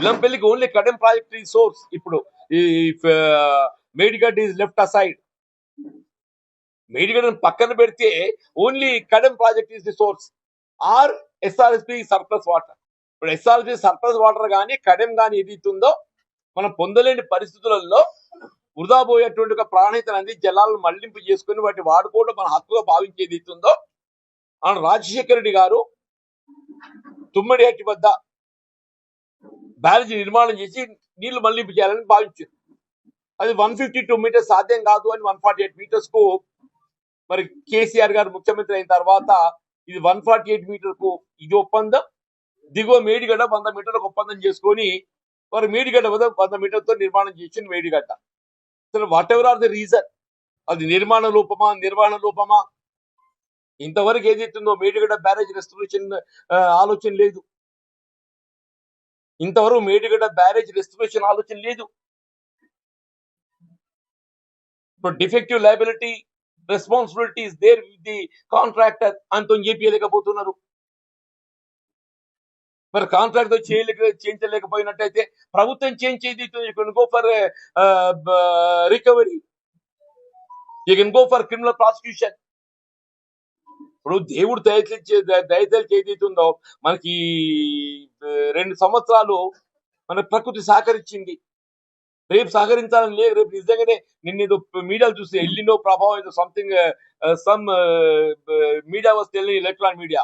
ఇలంపల్లికి only Kadem project ఈ source. ఇప్పుడు ఈ Medigadda is left aside, Medigadda పక్కన పెడితే only Kadem project is the source or SRSP surplus water. ఇప్పుడు ఎస్ఆర్ఎస్పి సర్ప్లస్ వాటర్ కానీ కడెం కానీ ఏదైతుందో మనం పొందలేని పరిస్థితులలో వృధా పోయేటువంటి ఒక ప్రాణహిత నది జలాలను మళ్లింపు చేసుకుని వాటి వాడుకోవడం మన హక్కుగా భావించేది అవుతుందో ఆయన రాజశేఖర రెడ్డి గారు తుమ్మడిహట్టి వద్ద బ్యారేజీ నిర్మాణం చేసి నీళ్లు మళ్లింపు చేయాలని భావించారు. అది 152 మీటర్స్ సాధ్యం కాదు అని 148 మీటర్స్ కు మరి కేసీఆర్ గారు ముఖ్యమంత్రి అయిన తర్వాత ఇది 148 మీటర్ కు ఇది ఒప్పందం, దిగువ మేడిగడ్డ 100 మీటర్లకు ఒప్పందం చేసుకొని వారు మేడిగడ్డ 100 మీటర్తో నిర్మాణం చేసిన మేడిగడ్డ. అసలు whatever are the reason, అది నిర్మాణ లోపమా నిర్వహణ లోపమా, ఇంతవరకు ఏదైతుందో మేడిగడ్డ బ్యారేజ్ రెస్టరేషన్ ఆలోచన లేదు. ఇంతవరకు మేడిగడ్డ బ్యారేజ్ రెస్టరేషన్ ఆలోచన లేదు. ఇప్పుడు defective liability responsibility is there with the contractor అంతో చేపించలేకపోతున్నారు. మరి కాంట్రాక్ట్ చేయించలేకపోయినట్టయితే ప్రభుత్వం చేంజ్ చేయదు. Go for recovery, you can go for criminal prosecution. ఇప్పుడు దేవుడు దయచేసి ఏదైతుందో మనకి 2 సంవత్సరాలు మన ప్రకృతి సహకరించింది, రేపు సహకరించాలని లేదు. రేపు నిజంగానే నిన్న ఏదో మీడియాలు చూస్తే ఎల్లినో ప్రభావం ఏదో something some media was telling, electronic media